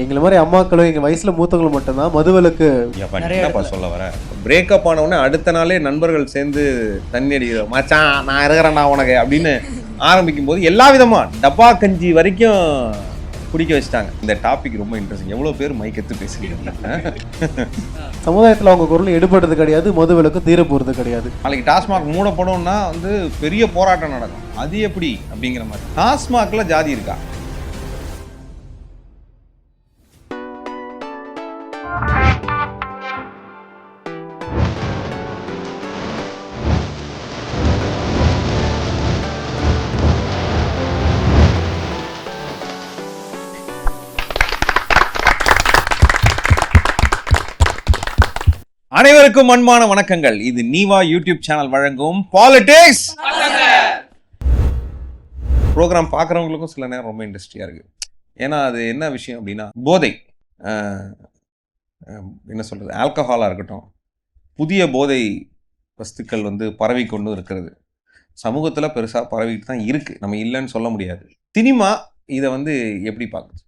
எங்களை மாதிரி அம்மாக்களும் எங்கள் வயசில் மூத்தவங்களும் மட்டும்தான் மதுவிலக்கு. என்னப்பா சொல்ல வர? பிரேக்கப் ஆனவுடனே அடுத்த நாளே நண்பர்கள் சேர்ந்து தண்ணி அடிக்கிற மச்சான் நான் இருக்கிறேன்டா உனக்கு அப்படின்னு ஆரம்பிக்கும் போது எல்லா விதமா டப்பா கஞ்சி வரைக்கும் குடிக்க வச்சுட்டாங்க. இந்த டாபிக் ரொம்ப இன்ட்ரெஸ்டிங். எவ்வளோ பேர் மைக் எடுத்து பேசுறீங்க. சமுதாயத்தில் அவங்க குரல் எடுபடுறது கிடையாது, மதுவிலக்கு தீர போகிறது கிடையாது. நாளைக்கு டாஸ்மாக் மூடப்படும்னா பெரிய போராட்டம் நடக்கும். அது எப்படி அப்படிங்கிற மாதிரி. டாஸ்மாக்ல ஜாதி இருக்கா? அனைவருக்கும் அன்பான வணக்கங்கள். இது நீவா யூடியூப் சேனல் வழங்கும் பாலிடிக்ஸ் ப்ரோக்ராம். பார்க்குறவங்களுக்கும் சில நேரம் ரொம்ப இன்ட்ரெஸ்டிங்காக இருக்குது. ஏன்னா அது என்ன விஷயம் அப்படின்னா, போதை என்ன சொல்கிறது, ஆல்கஹாலாக இருக்கட்டும், புதிய போதை வஸ்துக்கள் பரவி கொண்டு இருக்கிறது. சமூகத்தில் பெருசாக பரவிட்டு தான் இருக்குது, நம்ம இல்லைன்னு சொல்ல முடியாது. சினிமா இதை எப்படி பார்க்குது?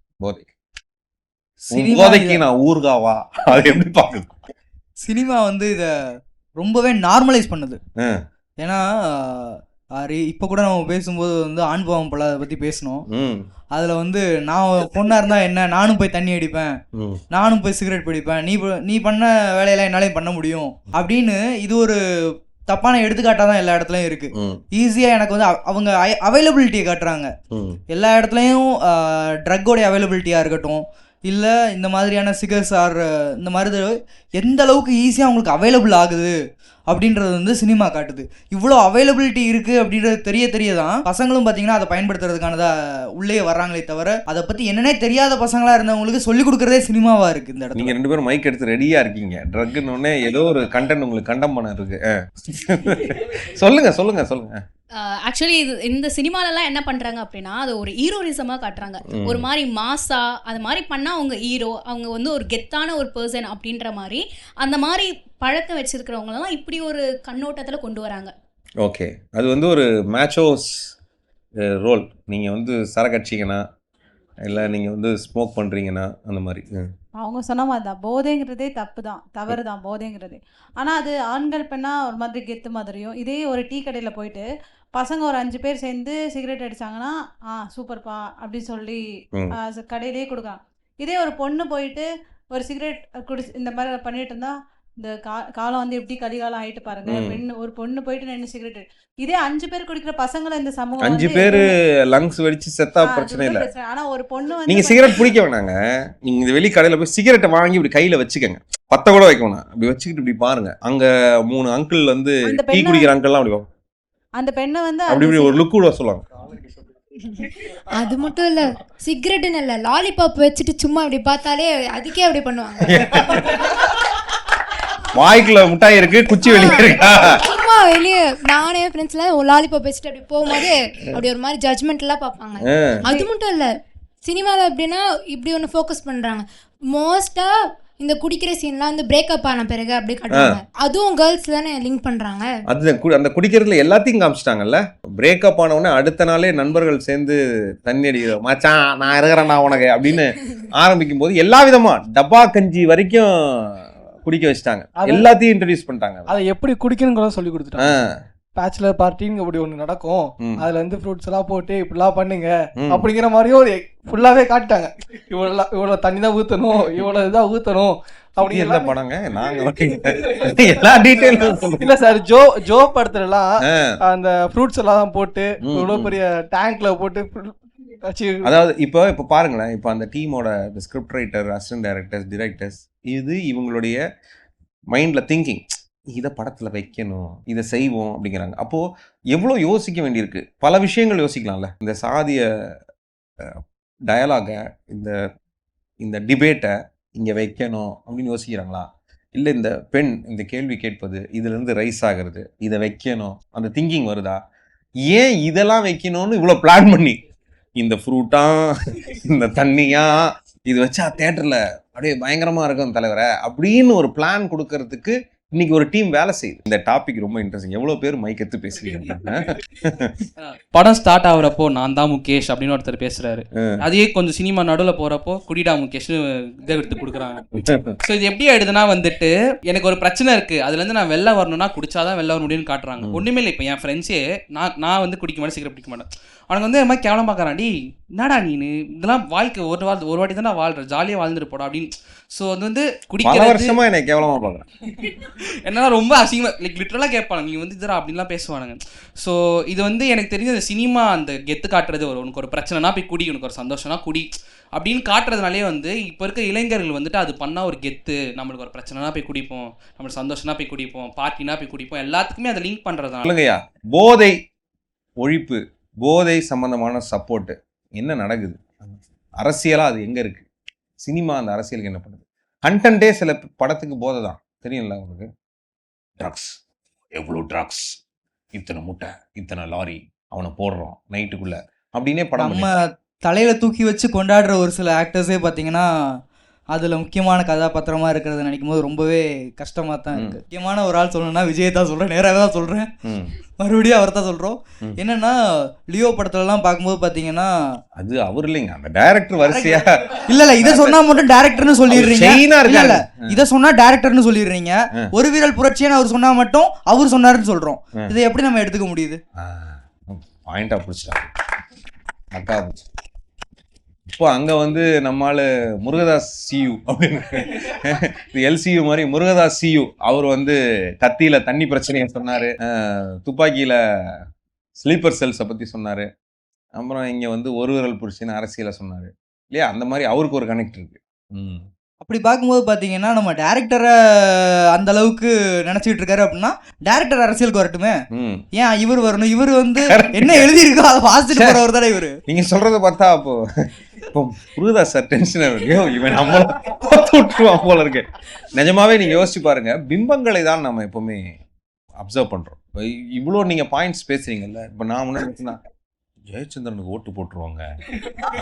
போதைக்கு நான் ஊர்காவா, அது எப்படி பார்க்குது? சினிமா இதை ரொம்பவே நார்மலைஸ் பண்ணுது. ஏன்னா இப்போ கூட நம்ம பேசும்போது ஆண் பாவம் பல அதை பற்றி பேசணும். அதில் நான் பொண்ணாக இருந்தால் என்ன, நானும் போய் தண்ணி அடிப்பேன், நானும் போய் சிகரெட் பிடிப்பேன், நீ பண்ண வேலையெல்லாம் என்னாலையும் பண்ண முடியும் அப்படின்னு இது ஒரு தப்பான எடுத்துக்காட்டாக தான் எல்லா இடத்துலையும் இருக்குது. ஈஸியாக எனக்கு அவங்க அவைலபிலிட்டியை காட்டுறாங்க. எல்லா இடத்துலையும் ட்ரக்கோடைய அவைலபிலிட்டியாக இருக்கட்டும், இல்லை இந்த மாதிரியான சிகர்ஸ் ஆர் இந்த மாதிரி எந்த அளவுக்கு ஈஸியாக அவங்களுக்கு அவைலபிள் ஆகுது அப்படின்றது சினிமா காட்டுது. இவ்வளோ அவைலபிலிட்டி இருக்குது அப்படின்றது தெரிய தான் பசங்களும் பார்த்தீங்கன்னா அதை பயன்படுத்துறதுக்கானதாக உள்ளே வர்றாங்களே தவிர, அதை பற்றி என்னன்னே தெரியாத பசங்களாக இருந்தவங்களுக்கு சொல்லிக் கொடுக்குறதே சினிமாவாக இருக்குது. இந்த இடத்துல நீங்கள் 2 பேரும் மைக் எடுத்து ரெடியாக இருக்கீங்க. ட்ரக்குன்னு ஏதோ ஒரு கண்டென்ட் உங்களுக்கு கண்டம் பண்ண இருக்கு. சொல்லுங்க. ஆக்சுவலி இந்த சினிமாலலாம் என்ன பண்ணுறாங்க அப்படின்னா, அது ஒரு ஹீரோரிசமாக காட்டுறாங்க. ஒரு மாதிரி மாஸா அது மாதிரி பண்ணால் அவங்க ஹீரோ, அவங்க ஒரு கெத்தான ஒரு பர்சன் அப்படின்ற மாதிரி அந்த மாதிரி பழக்கம் வச்சிருக்கிறவங்களெல்லாம் இப்படி ஒரு கண்ணோட்டத்தில் கொண்டு வராங்க. ஓகே, அது ஒரு மேச்சோஸ் ரோல். நீங்கள் சரக்கடிச்சிங்கன்னா, இல்லை நீங்கள் ஸ்மோக் பண்ணுறீங்கன்னா, அந்த மாதிரி அவங்க சொன்ன மாதிரி தான். போதைங்கிறதே தவறு தான் போதைங்கிறதே. ஆனால் அது ஆண்கள் பெண்ணாக ஒரு மாதிரி கெத்து மாதிரியும், இதே ஒரு டீ கடையில் போயிட்டு பசங்க ஒரு 5 பேர் சேர்ந்து சிகரெட் அடித்தாங்கன்னா சூப்பர்ப்பா அப்படின்னு சொல்லி கடையிலேயே கொடுக்கலாம். இதே ஒரு பொண்ணு போயிட்டு ஒரு சிகரெட் இந்த மாதிரி பண்ணிட்டு இருந்தா, இந்த காலம் எப்படி கலிகாலம் ஆயிட்டு பாருங்க. ஒரு பொண்ணு போயிட்டு நின்று சிகரெட், இதே 5 பேர் குடிக்கிற பசங்களை இந்த சமூகம் 5 பேர் லங்ஸ் வெடிச்சு செத்தா பிரச்சனை இல்லை. ஆனா ஒரு பொண்ணு நீங்க சிகரெட் பிடிக்க வேணாங்க, நீங்க இந்த வெளி கடையில போய் சிகரெட்டை வாங்கி இப்படி கையில வச்சுக்கோங்க. 10 கூட வைக்க வேணாம், அப்படி வச்சுக்கிட்டு இப்படி பாருங்க. அங்க 3 அங்கிள் டீ குடிக்கிற அங்கிள்லாம் அப்படி அந்த பெண்ணை அப்படி ஒரு லுக் கூட சொல்லுவாங்க. அது மட்டும் இல்ல, சிகரெட்னு இல்ல, லாலிபாப் வச்சுட்டு சும்மா இப்படி பார்த்தாலே அதுக்கே அப்படி பண்ணுவாங்க. வாய்க்குள்ள முட்டாய் இருக்கு, குச்சி வெளியே இருக்கா, சும்மா வெளியே. நானே ஃப்ரெண்ட்ஸ்ல லாலிபாப் வச்சுட்டு அப்படி போகும்போது அப்படி ஒரு மாதிரி ஜட்ஜ்மெண்ட் எல்லாம் பார்ப்பாங்க. அது மட்டும் இல்ல, சினிமாவில் எப்படின்னா இப்படி ஒன்று ஃபோக்கஸ் பண்றாங்க. மோஸ்டா இந்த குடிக்கிற சீன்லாம் பிரேக்கப் ஆன பிறகு அப்படி காட்டுவாங்க. அதுவும் கேர்ள்ஸ் தானே லிங்க் பண்றாங்க. அது அந்த குடிக்கிறதுல எல்லாத்தையும் காமிச்சிட்டாங்கல்ல. பிரேக்கப் ஆனவுடனே அடுத்த நாளே நண்பர்கள் சேர்ந்து தண்ணி அடிக்கிற மச்சான் நான் இருக்கிறேன்டா உனக்கு அப்படின்னு ஆரம்பிக்கும் போது எல்லா விதமா டப்பா கஞ்சி வரைக்கும் குடிக்க வச்சுட்டாங்க. எல்லாத்தையும் இன்ட்ரடியூஸ் பண்ணிட்டாங்க. அதை எப்படி குடிக்கணும்னு சொல்லி கொடுத்துட்டாங்க. பேச்சுலர் பார்ட்டின்னு அப்படி ஒன்று நடக்கும், அதுல ஃப்ரூட்ஸ் எல்லாம் போட்டு இப்படிலாம் பண்ணுங்க அப்படிங்கிற மாதிரியும் ஒரு ஃபுல்லாவே காட்டிட்டாங்க. இவ்வளவு தண்ணி தான் ஊற்றணும், இவ்வளவு இதான் ஊற்றணும் அப்படிங்கிற படங்க. எல்லா டீட்டெயிலும் இல்ல சார், ஜோ படத்துலலாம் அந்த ஃப்ரூட்ஸ் எல்லாம் போட்டு இவ்வளவு பெரிய டேங்க்ல போட்டு. அதாவது இப்போ பாருங்களேன், இப்போ அந்த டீமோட script writer, assistant directors, directors, இது இவங்களுடைய மைண்ட்ல திங்கிங், இதை படத்தில் வைக்கணும், இதை செய்வோம் அப்படிங்கிறாங்க. அப்போது எவ்வளோ யோசிக்க வேண்டியிருக்கு, பல விஷயங்கள் யோசிக்கலாம்ல. இந்த சாதிய டயலாகை, இந்த டிபேட்டை இங்கே வைக்கணும் அப்படின்னு யோசிக்கிறாங்களா? இல்லை இந்த பெண் இந்த கேள்வி கேட்பது இதுலேருந்து ரைஸ் ஆகிறது, இதை வைக்கணும், அந்த திங்கிங் வருதா? ஏன் இதெல்லாம் வைக்கணும்னு இவ்வளோ பிளான் பண்ணி, இந்த ஃப்ரூட்டா இந்த தண்ணியா இது வச்சா தேட்டரில் அப்படியே பயங்கரமாக இருக்கும் தலைவரை அப்படின்னு ஒரு பிளான் கொடுக்கறதுக்கு இன்னைக்கு ஒரு டீம் வேலை செய்யுது. இந்த டாபிக் ரொம்ப இன்ட்ரெஸ்டிங். எவ்வளவு பேர் மைக் எடுத்து பேசுறீங்க? படம் ஸ்டார்ட் ஆகுறப்போ நான் தான் முகேஷ் அப்படின்னு ஒருத்தர் பேசுறாரு. அதே கொஞ்சம் சினிமா நடுவில் போறப்போ குடிடா முகேஷ்னு இதை எடுத்து கொடுக்குறாங்க. ஸோ இது எப்படி ஆயிடுதுன்னா வந்துட்டு எனக்கு ஒரு பிரச்சனை இருக்கு, அதுல இருந்து நான் வெளில வரணும்னா குடிச்சாதான் வெளில வர முடியும்னு காட்டுறாங்க. ஒண்ணுமே இல்லை. இப்போ என் ஃப்ரெண்ட்ஸே நான் வந்து குடிக்க மாட்டேன், சிகரெட் பிடிக்க மாட்டேன். அவனுக்கு வந்து இந்த மாதிரி கேவலம் பார்க்கறான், டி என்னடா நீனு இதெல்லாம் வாழ்க்கை ஒரு வாட்டி தான் வாழ்ற, ஜாலியாக வாழ்ந்துட்டு போடா அப்படின்னு. ஸோ அது வந்து குடிக்கிறது வருஷமா என்ன கேவலமா பார்க்குறேன். என்னன்னா ரொம்ப அசிங்கமா லைக் லிட்டரலாக கேட்பாங்க, நீ வந்து இதரா அப்படின்லாம் பேசுவானுங்க. ஸோ இது வந்து எனக்கு தெரிஞ்ச அந்த சினிமா அந்த கெத்து காட்டுறது, உனக்கு ஒரு பிரச்சனைனா போய் குடி, உனக்கு ஒரு சந்தோஷம்னா குடி அப்படின்னு காட்டுறதுனாலே வந்து இப்போ இருக்க இளைஞர்கள் வந்துட்டு அது பண்ணால் ஒரு கெத்து, நம்மளுக்கு ஒரு பிரச்சனைனா போய் குடிப்போம், நம்மளுக்கு சந்தோஷம்னா போய் குடிப்போம், பார்ட்டினா போய் குடிப்போம், எல்லாத்துக்குமே அதை லிங்க் பண்ணுறதுனால. சொல்லுங்கய்யா, போதை ஒழிப்பு, போதை சம்பந்தமான சப்போர்ட்டு என்ன நடக்குது? அரசியலாக அது எங்கே இருக்குது? சினிமா அந்த அரசியலுக்கு என்ன பண்ணுது? கண்டென்ட்டே சில படத்துக்கு போதை தான் தெரியும்ல உங்களுக்கு. ட்ரக்ஸ், எவ்வளோ ட்ரக்ஸ், இத்தனை முட்டை, இத்தனை லாரி, அவனை போடுறோம் நைட்டுக்குள்ள அப்படின்னே படம். நம்ம தலையில தூக்கி வச்சு கொண்டாடுற ஒரு சில ஆக்டர்ஸே பார்த்தீங்கன்னா அதில் முக்கியமான கதாபாத்திரமாக இருக்கிறத நினைக்கும் போது ரொம்பவே கஷ்டமாக தான் இருக்குது. முக்கியமான ஒரு ஆள் சொல்லணும்னா விஜய் தான் சொல்கிறேன், நேராக தான் சொல்கிறேன், மறுபடியும் அவர் தான் சொல்கிறோம். என்னன்னா லியோ படத்துலலாம் பார்க்கும்போது பார்த்தீங்கன்னா அது அவர் இல்லைங்க, அந்த டைரக்டர் வரிசையா இல்லை இதை சொன்னால் மட்டும் டேரக்டர்னு சொல்லிடுறீங்க. இல்லை இதை சொன்னால் டேரக்டர்னு சொல்லிடுறீங்க. ஒரு வீரல் புரட்சின்னு அவர் சொன்னால் மட்டும் அவர் சொன்னாருன்னு சொல்கிறோம். இதை எப்படி நம்ம எடுத்துக்க முடியுது? பாயிண்டா பிடிச்சிட்டா அக்கா. இப்போ அங்கே வந்து நம்மால் முருகதாஸ் சியூ அப்படின்னு இது எல்சியூ மாதிரி முருகதாஸ் சியூ அவர் வந்து கத்தியில் தண்ணி பிரச்சனையை சொன்னார், துப்பாக்கியில் ஸ்லீப்பர் செல்ஸை பற்றி சொன்னார், அப்புறம் இங்கே வந்து ஒரு விரல் புடிச்சின்னு அரசியலை சொன்னார் இல்லையா? அந்த மாதிரி அவருக்கு ஒரு கனெக்ட் இருக்கு. அப்படி பார்க்கும்போது பார்த்தீங்கன்னா நம்ம டேரக்டரை அந்த அளவுக்கு நினச்சிக்கிட்டு இருக்காரு அப்படின்னா டேரக்டர் அரசியலுக்கு வரட்டுமே, ஏன் இவர் வரணும்? இவர் வந்து என்ன எழுதியிருக்கோ அதை வாசிச்சுட்டு போறவர் தானே இவர். நீங்கள் சொல்கிறத பார்த்தா இப்போ முருகதாஸ் சார் டென்ஷன் ஆகியோ, இவன் நம்மள விட்டுருவான் போல இருக்கு. நிஜமாவே நீங்கள் யோசிச்சு பாருங்க, பிம்பங்களை தான் நம்ம எப்பவுமே அப்சர்வ் பண்ணுறோம். இவ்வளோ நீங்கள் பாயிண்ட்ஸ் பேசுறீங்கல்ல, இப்போ நான் முன்னாடி ஜெயச்சந்திரனுக்கு ஓட்டு போட்டுருவாங்க,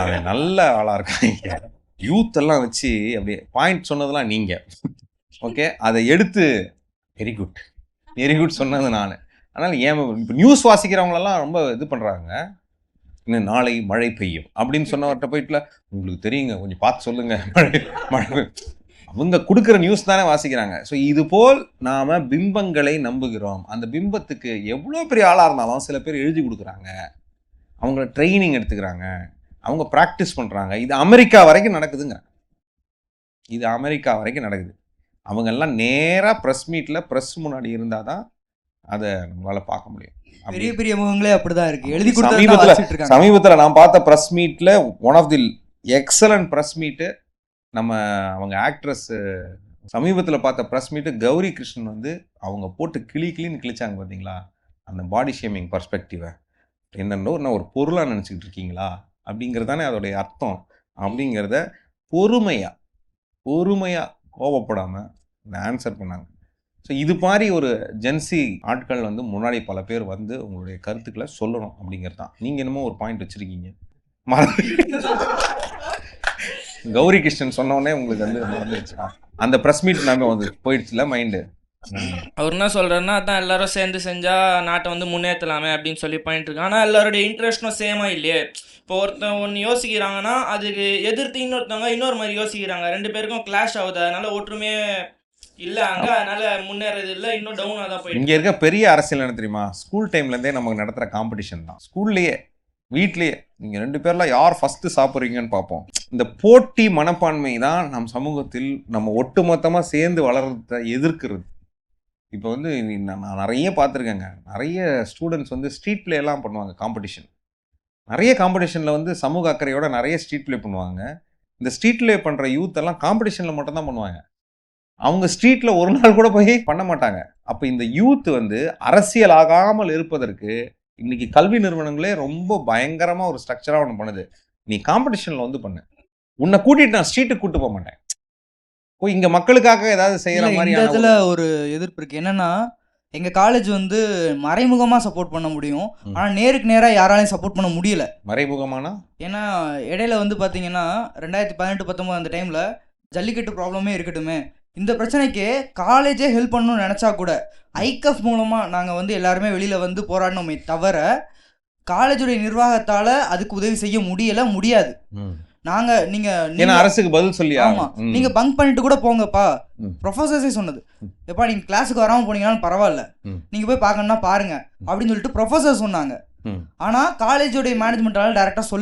அவன் நல்ல ஆளாக இருக்காங்க, யூத் எல்லாம் வச்சு அப்படியே பாயிண்ட் சொன்னதெல்லாம் நீங்கள் ஓகே, அதை எடுத்து வெரி குட் சொன்னது நான். அதனால் ஏன் இப்போ நியூஸ் வாசிக்கிறவங்களெல்லாம் ரொம்ப இது பண்ணுறாங்க, இன்னும் நாளை மழை பெய்யும் அப்படின்னு சொன்னவர்கிட்ட போயிட்டுல உங்களுக்கு தெரியுங்க கொஞ்சம் பார்த்து சொல்லுங்க, மழை அவங்க கொடுக்குற நியூஸ் தானே வாசிக்கிறாங்க. ஸோ இது போல் நாம் பிம்பங்களை நம்புகிறோம். அந்த பிம்பத்துக்கு எவ்வளோ பெரிய ஆளாக இருந்தாலும் சில பேர் எழுதி கொடுக்குறாங்க, அவங்கள ட்ரைனிங் எடுத்துக்கிறாங்க, அவங்க ப்ராக்டிஸ் பண்ணுறாங்க. இது அமெரிக்கா வரைக்கும் நடக்குதுங்க, இது அமெரிக்கா வரைக்கும் நடக்குது. அவங்கெல்லாம் நேராக ப்ரெஸ் மீட்டில் ப்ரெஸ் முன்னாடி இருந்தால் தான் அதை நம்மளால் பார்க்க முடியும். பெரிய பெரிய முகங்களே அப்படிதான் இருக்கு, எழுதி சமீபத்தில் நான் பார்த்த ப்ரெஸ் மீட்டில் one of the excellent press meet நம்ம அவங்க ஆக்ட்ரஸ் சமீபத்தில் பார்த்த ப்ரெஸ் மீட்டு கௌரி கிருஷ்ணன் வந்து அவங்க போட்டு கிளின்னு கிழிச்சாங்க பார்த்தீங்களா, அந்த பாடி ஷேமிங் பர்ஸ்பெக்டிவை என்னென்ன ஒரு பொருளாக நினச்சிக்கிட்டு இருக்கீங்களா அப்படிங்கிறது தானே அதோடைய அர்த்தம். அப்படிங்கிறத பொறுமையாக கோபப்படாமல் ஆன்சர் பண்ணாங்க. ஸோ இது மாதிரி ஒரு ஜென்சி ஆட்கள் வந்து முன்னாடி பல பேர் வந்து உங்களுடைய கருத்துக்களை சொல்லணும் அப்படிங்கிறது தான். நீங்கள் என்னமோ ஒரு பாயிண்ட் வச்சுருக்கீங்க, கௌரி கிருஷ்ணன் சொன்னோடனே உங்களுக்கு வந்து வந்துருச்சா அந்த ப்ரெஸ் மீட் நாங்கள் வந்து போயிடுச்சுல மைண்டு. அவர் என்ன சொல்கிறாருன்னா, அதான் எல்லாரும் சேர்ந்து செஞ்சால் நாட்டை வந்து முன்னேற்றலாமே அப்படின்னு சொல்லி பாயிண்ட் இருக்கு. ஆனால் எல்லாருடைய இன்ட்ரெஸ்ட்டும் சேமாக இல்லையே. இப்போ ஒருத்தன் ஒன்று யோசிக்கிறாங்கன்னா அதுக்கு எதிர்த்து இன்னொருத்தவங்க இன்னொரு மாதிரி யோசிக்கிறாங்க, ரெண்டு பேருக்கும் கிளாஷ் ஆகுது, அதனால ஒற்றுமையே இல்லை அங்கே, அதனால முன்னேறது இல்லை, இன்னும் டவுனாக தான் போயிடும். இங்கே இருக்க பெரிய அரசியல் என்ன தெரியுமா, ஸ்கூல் டைம்லேருந்தே நமக்கு நடத்துகிற காம்படிஷன் தான். ஸ்கூல்லையே வீட்லேயே நீங்கள் ரெண்டு பேரில் யார் ஃபஸ்ட்டு சாப்பிட்றீங்கன்னு பார்ப்போம். இந்த போட்டி மனப்பான்மை தான் நம் சமூகத்தில் நம்ம ஒட்டுமொத்தமாக சேர்ந்து வளர்றத எதிர்க்கிறது. இப்போ வந்து நான் நிறைய பார்த்துருக்கேங்க, நிறைய ஸ்டூடெண்ட்ஸ் வந்து ஸ்ட்ரீட் பிளே எல்லாம் பண்ணுவாங்க, காம்படிஷன். நிறைய காம்படிஷனில் வந்து சமூக அக்கறையோட நிறைய ஸ்ட்ரீட் பிளே பண்ணுவாங்க. இந்த ஸ்ட்ரீட் பிளே பண்ணுற யூத் எல்லாம் காம்படிஷனில் மட்டும்தான் பண்ணுவாங்க, அவங்க ஸ்ட்ரீட்டில் ஒரு நாள் கூட போய் பண்ண மாட்டாங்க. அப்போ இந்த யூத் வந்து அரசியல் ஆகாமல் இருப்பதற்கு இன்னைக்கு கல்வி நிறுவனங்களே ரொம்ப பயங்கரமாக ஒரு ஸ்ட்ரக்சராக ஒன்று பண்ணுது. நீ காம்படிஷனில் வந்து பண்ணு, உன்னை கூட்டிகிட்டு நான் ஸ்ட்ரீட்டுக்கு கூட்டு போக மாட்டேன், போய் இங்கே மக்களுக்காக ஏதாவது செய்கிற மாதிரி. இதில் ஒரு எதிர்ப்பு இருக்குது. என்னென்னா எங்கள் காலேஜ் வந்து மறைமுகமாக சப்போர்ட் பண்ண முடியும், ஆனால் நேருக்கு நேராக யாராலையும் சப்போர்ட் பண்ண முடியல. மறைமுகமானா ஏன்னா இடையில வந்து பார்த்தீங்கன்னா 2018-19 அந்த டைமில் ஜல்லிக்கட்டு ப்ராப்ளமே இருக்கட்டுமே, இந்த பிரச்சனைக்கு காலேஜே ஹெல்ப் பண்ணணும்னு நினச்சா கூட ஐகஃப் மூலமாக நாங்கள் வந்து எல்லாருமே வெளியில் வந்து போராடணுமே தவிர காலேஜுடைய நிர்வாகத்தால் அதுக்கு உதவி செய்ய முடியாது. நாங்கள் நீங்கள் அரசுக்கு பதில் சொல்லி ஆமாம் நீங்கள் பங்க் பண்ணிட்டு கூட போங்கப்பா. ப்ரொஃபஸர்ஸே சொன்னது, எப்பா நீங்கள் கிளாஸுக்கு வராமல் போனீங்கன்னாலும் பரவாயில்ல, நீங்கள் போய் பார்க்கணுன்னா பாருங்க அப்படின்னு சொல்லிட்டு ப்ரொஃபஸர் சொன்னாங்க. ஆனால் காலேஜோடைய மேனேஜ்மெண்ட்டால் டைரெக்டாக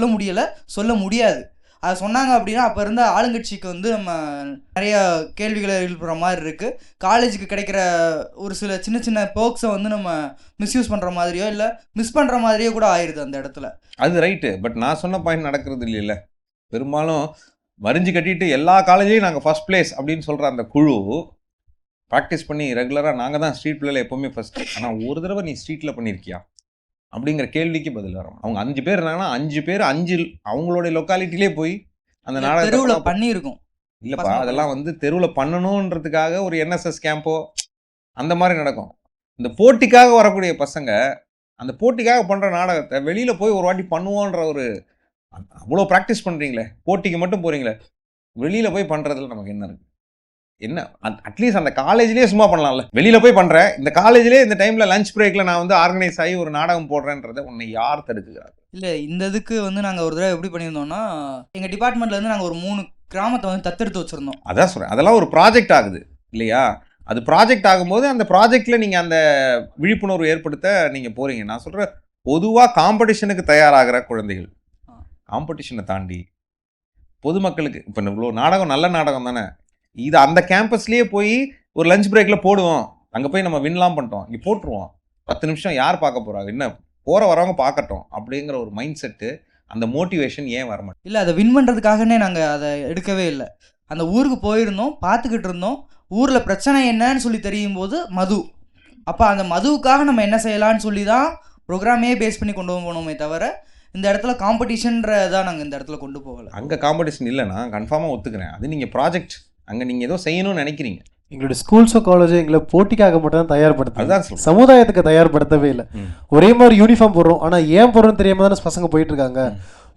சொல்ல முடியாது. அதை சொன்னாங்க அப்படின்னா அப்போ இருந்த ஆளுங்கட்சிக்கு வந்து நம்ம நிறைய கேள்விகளை எழுப்புற மாதிரி இருக்குது. காலேஜுக்கு கிடைக்கிற ஒரு சில சின்ன சின்ன பேர்க்ஸை வந்து நம்ம மிஸ்யூஸ் பண்ணுற மாதிரியோ இல்லை மிஸ் பண்ணுற மாதிரியோ கூட ஆயிடுது அந்த இடத்துல. அது ரைட்டு. பட் நான் சொன்ன பாயிண்ட் நடக்கிறது இல்லைல்ல. பெரும்பாலும் வரிஞ்சு கட்டிட்டு எல்லா காலேஜையும் நாங்கள் ஃபர்ஸ்ட் பிளேஸ் அப்படின்னு சொல்கிற அந்த குழு ப்ராக்டிஸ் பண்ணி ரெகுலராக நாங்கள் தான் ஸ்ட்ரீட் பிள்ளைல எப்போவுமே ஃபஸ்ட்டு. ஆனால் ஒரு தடவை நீ ஸ்ட்ரீட்டில் பண்ணியிருக்கியா அப்படிங்கிற கேள்விக்கு பதில் வரும். அவங்க 5 பேர் இருந்தாங்கன்னா 5 பேர் 5 அவங்களுடைய லொக்காலிட்டிலே போய் அந்த தெருவில் பண்ணியிருக்கோம். இல்லைப்பா, அதெல்லாம் வந்து தெருவில் பண்ணணுன்றதுக்காக ஒரு என்எஸ்எஸ் கேம்போ அந்த மாதிரி நடக்கும். இந்த போட்டிக்காக வரக்கூடிய பசங்க அந்த போட்டிக்காக பண்ணுற நாடகத்தை வெளியில் போய் ஒரு வாட்டி பண்ணுவோன்ற ஒரு அவ்வளோ ப்ராக்டிஸ் பண்ணுறீங்களே, போட்டிக்கு மட்டும் போகிறீங்களே, வெளியில் போய் பண்ணுறதுல நமக்கு என்ன இருக்குது? என்ன அட்லீஸ்ட் அந்த காலேஜ்லேயே சும்மா பண்ணலாம்ல. வெளியில் போய் பண்ணுறேன், இந்த காலேஜ்லேயே இந்த டைமில் லஞ்ச் பிரேக்கில் நான் வந்து ஆர்கனைஸ் ஆகி ஒரு நாடகம் போடுறேன்றதை உன்னை யார் தடுக்குறாரு? இல்லை, இந்த இதுக்கு வந்து நாங்கள் ஒரு தடவை எப்படி பண்ணியிருந்தோம்னா, எங்கள் டிபார்ட்மெண்ட்லேருந்து நாங்கள் ஒரு 3 கிராமத்தை வந்து தத்தெடுத்து வச்சுருந்தோம். அதான் சொல்கிறேன், அதெல்லாம் ஒரு ப்ராஜெக்ட் ஆகுது இல்லையா? அது ப்ராஜெக்ட் ஆகும்போது அந்த ப்ராஜெக்டில் நீங்கள் அந்த விழிப்புணர்வு ஏற்படுத்த நீங்கள் போகிறீங்க. நான் சொல்கிறேன், பொதுவாக காம்படிஷனுக்கு தயாராகிற குழந்தைகள் காம்படிஷனை தாண்டி பொதுமக்களுக்கு இப்போ இவ்வளோ நாடகம் நல்ல நாடகம் தானே, இது அந்த கேம்பஸ்லேயே போய் ஒரு லஞ்ச் பிரேக்கில் போடுவோம், அங்கே போய் நம்ம வின்லாம் பண்ணிட்டோம், இங்கே போட்டுருவோம், 10 நிமிஷம் யார் பார்க்க போகிறாங்க, என்ன போகிற வரவங்க பார்க்கட்டும் அப்படிங்கிற ஒரு மைண்ட் செட்டு, அந்த மோட்டிவேஷன் ஏன் வர மாட்டேன்? இல்லை, அதை வின் பண்ணுறதுக்காகனே நாங்கள் அதை எடுக்கவே இல்லை. அந்த ஊருக்கு போயிருந்தோம், பார்த்துக்கிட்டு இருந்தோம். ஊரில் பிரச்சனை என்னன்னு சொல்லி தெரியும் போது மது, அப்போ அந்த மதுவுக்காக நம்ம என்ன செய்யலான்னு சொல்லி தான் ப்ரோக்ராமே பேஸ் பண்ணி கொண்டு போனோமே தவிர இந்த இடத்துல காம்படிஷன்றதான் நாங்கள் இந்த இடத்துல கொண்டு போகலை. அங்கே காம்படிஷன் இல்லைன்னா கன்ஃபார்மாக ஒத்துக்கிறேன், அது நீங்கள் ப்ராஜெக்ட் அங்கே நீங்கள் ஏதோ செய்யணும்னு நினைக்கிறீங்க. எங்களுடைய ஸ்கூல்ஸோ காலேஜோ எங்களை போட்டிக்காக மட்டும் தான் தயார்படுத்து, அதுதான் சமுதாயத்துக்கு தயார்படுத்தவே இல்லை. ஒரே மாதிரி யூனிஃபார்ம் போடுறோம், ஆனால் ஏன் போடுறோம்னு தெரியாம தானே பசங்க போயிட்டு இருக்காங்க.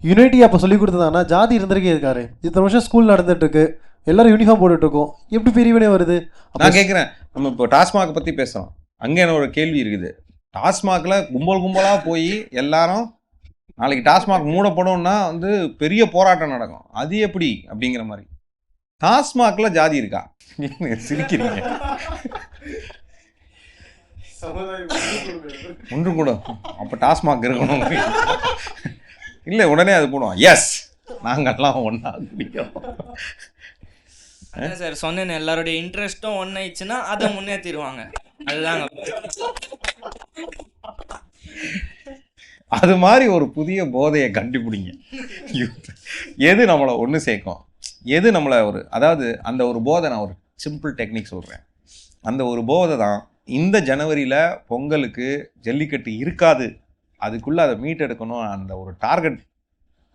யூனிட்டி அப்போ சொல்லி கொடுத்ததானா ஜாதி இருந்திருக்கே இருக்காரு. இத்தனை வருஷம் ஸ்கூல் நடந்துட்டு இருக்கு, எல்லாரும் யூனிஃபார்ம் போட்டுட்டு இருக்கோம், எப்படி பிரிவினே வருது? நான் கேட்குறேன், நம்ம இப்போ டாஸ்மாக் பற்றி பேசுகிறோம், அங்கே என்ன ஒரு கேள்வி இருக்குது. டாஸ்மாகில் கும்பலாக போய் எல்லாரும் நாளைக்கு டாஸ்மாக் மூடப்படும்னா வந்து பெரிய போராட்டம் நடக்கும், அது எப்படி அப்படிங்கிற மாதிரி. டாஸ்மாக்ல ஜாதி இருக்கா? சிரிக்கிறீங்க. ஒன்று கூட அப்போ டாஸ்மாக் இருக்கணும் இல்லை, உடனே அது போடுவோம், எஸ் நாங்கள்லாம் ஒன்றா குடிக்கிறோம். அதான் சார் சொன்னேன், எல்லாருடைய இன்ட்ரெஸ்ட்டும் ஒன்றாயிடுச்சுன்னா அதை முன்னேற்றிடுவாங்க. அதுதாங்க, அது மாதிரி ஒரு புதிய போதையை கண்டுபிடிங்க. எது நம்மளை ஒன்று சேர்க்கும், எது நம்மளை ஒரு, அதாவது அந்த ஒரு போதை, நான் ஒரு சிம்பிள் டெக்னிக் சொல்கிறேன், அந்த ஒரு போதை தான் இந்த ஜனவரியில் பொங்கலுக்கு ஜல்லிக்கட்டு இருக்காது, அதுக்குள்ளே அதை மீட்டெடுக்கணும், அந்த ஒரு டார்கெட்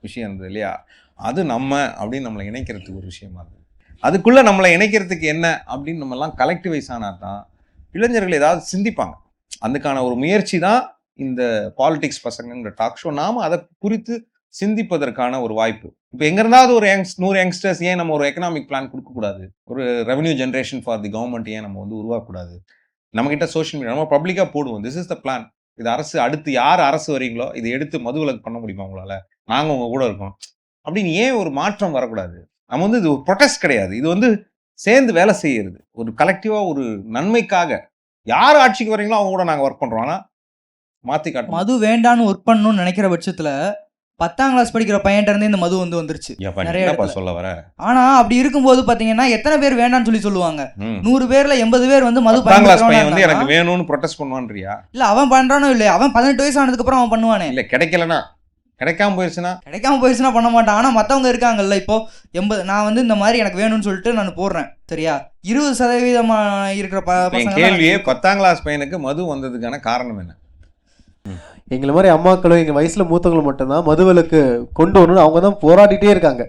விஷயம் இருந்தது இல்லையா, அது நம்ம அப்படின்னு நம்மளை இணைக்கிறதுக்கு ஒரு விஷயமா இருக்குது. அதுக்குள்ளே நம்மளை இணைக்கிறதுக்கு என்ன அப்படின்னு நம்மலாம் கலெக்டிவைஸ் ஆனால் தான் இளைஞர்கள் ஏதாவது சிந்திப்பாங்க. அதுக்கான ஒரு முயற்சி தான் இந்த பாலிடிக்ஸ் பசங்கங்கிற டாக் ஷோ. நாம் அதை குறித்து சிந்திப்பதற்கான ஒரு வாய்ப்பு. இப்போ எங்க இருந்தாவது ஒரு 100 யங்ஸ்டர்ஸ் ஏன் நம்ம ஒரு எக்கனாமிக் பிளான் கொடுக்கக்கூடாது, ஒரு revenue generation for the government ஏன் நம்ம வந்து உருவாக்கக்கூடாது? நம்மகிட்ட சோஷியல் மீடியா நம்ம பப்ளிக்காக போடுவோம், திஸ் இஸ் த பிளான், இது அரசு, அடுத்து யார் அரசு வரீங்களோ இதை எடுத்து மதுவிலக்கு பண்ண முடியுமா உங்களால், நாங்கள் உங்க கூட இருக்கோம் அப்படின்னு ஏன் ஒரு மாற்றம் வரக்கூடாது? நம்ம வந்து இது ஒரு ப்ரொடெஸ்ட் கிடையாது, இது வந்து சேர்ந்து வேலை செய்யறது, ஒரு கலெக்டிவாக ஒரு நன்மைக்காக. யார் ஆட்சிக்கு வரீங்களோ அவங்க கூட நாங்கள் ஒர்க் பண்ணுறோம். ஆனால் மாற்றி காட்டும். மது வேண்டான்னு ஒர்க் பண்ணணும்னு நினைக்கிற பட்சத்தில் 10ஆம் கிளாஸ் படிக்கிற பையன்ட்ட இருந்தே இந்த மது வந்துருச்சு நிறைய சொல்ல வர. ஆனா அப்படி இருக்கும்போது பாத்தீங்கன்னா எத்தனை பேர் வேண்டாம்னு சொல்லுவாங்க? 100 பேர்ல 80 பேர் வந்து மது வந்து எனக்கு வேணும்னு ப்ரொடெஸ்ட் பண்ணுவான்றியா? இல்ல அவன் பண்றானோ இல்லையா, அவன் 18 வயசு ஆனதுக்கு அப்புறம் அவன் பண்ணுவானே. இல்ல கிடைக்கலனா, கிடைக்காம போயிருச்சுன்னா பண்ண மாட்டான். ஆனா மத்தவங்க இருக்காங்கல்ல, இப்போ 80 நான் வந்து இந்த மாதிரி எனக்கு வேணும்னு சொல்லிட்டு நான் போடுறேன், சரியா, 20% இருக்கிற பசங்க. கேள்வியே 10ஆம் கிளாஸ் பையனுக்கு மது வந்ததுக்கான காரணம் என்ன? எங்களை மாதிரி அம்மாக்களும் எங்கள் வயசில் மூத்தவங்களும் மட்டும்தான் மதுவிலக்கு கொண்டு வரணும்னு அவங்க தான் போராடிட்டே இருக்காங்க.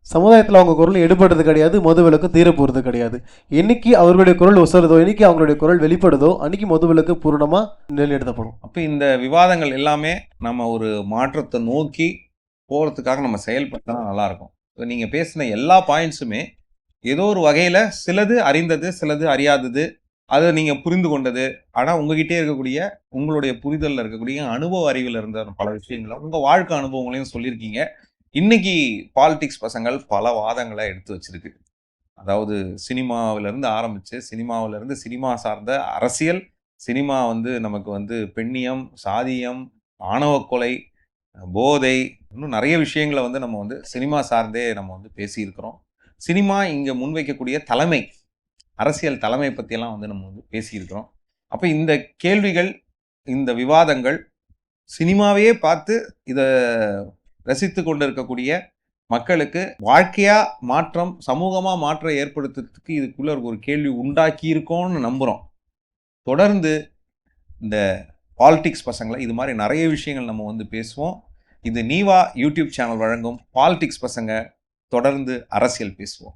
சமுதாயத்தில் அவங்க குரல் எடுபடுறது கிடையாது, மதுவிலக்கு தீர போகிறது கிடையாது. என்னைக்கு அவர்களுடைய குரல் ஒசருதோ, என்னைக்கு அவங்களுடைய குரல் வெளிப்படுதோ, அன்னைக்கு மதுவிலக்கு பூரணமாக நிலைநிறுத்தப்படும். அப்போ இந்த விவாதங்கள் எல்லாமே நம்ம ஒரு மாற்றத்தை நோக்கி போகிறதுக்காக நம்ம செயல்பட்டால் நல்லாயிருக்கும். இப்போ நீங்கள் பேசின எல்லா பாயிண்ட்ஸுமே ஏதோ ஒரு வகையில் சிலது அறிந்தது, சிலது அறியாதது, அதை நீங்கள் புரிந்து கொண்டது. ஆனால் உங்ககிட்டே இருக்கக்கூடிய உங்களுடைய புரிதலில் இருக்கக்கூடிய அனுபவ அறிவில் இருந்த பல விஷயங்களை உங்கள் வாழ்க்கை அனுபவங்களையும் சொல்லியிருக்கீங்க. இன்னைக்கு பாலிடிக்ஸ் பசங்கள் பல வாதங்களை எடுத்து வச்சிருக்கு. அதாவது சினிமாவிலேருந்து ஆரம்பித்து சினிமாவிலேருந்து சினிமா சார்ந்த அரசியல், சினிமா நமக்கு பெண்ணியம், சாதியம், ஆணவ கொலை, போதை, இன்னும் நிறைய விஷயங்களை நம்ம சினிமா சார்ந்தே நம்ம பேசியிருக்கிறோம். சினிமா இங்கே முன்வைக்கக்கூடிய தலைமை, அரசியல் தலைமை பற்றியெல்லாம் நம்ம பேசியிருக்கிறோம். அப்போ இந்த கேள்விகள், இந்த விவாதங்கள் சினிமாவையே பார்த்து இதை ரசித்து கொண்டு இருக்கக்கூடிய மக்களுக்கு வாழ்க்கையா மாற்றம், சமூகமாக மாற்றம் ஏற்படுத்துறதுக்கு இதுக்குள்ள ஒரு கேள்வி உண்டாக்கி இருக்கோம்னு நம்புகிறோம். தொடர்ந்து இந்த பாலிடிக்ஸ் பசங்களை இது மாதிரி நிறைய விஷயங்கள் நம்ம பேசுவோம். இது நீவா யூடியூப் சேனல் வழங்கும் பாலிடிக்ஸ் பசங்க. தொடர்ந்து அரசியல் பேசுவோம்.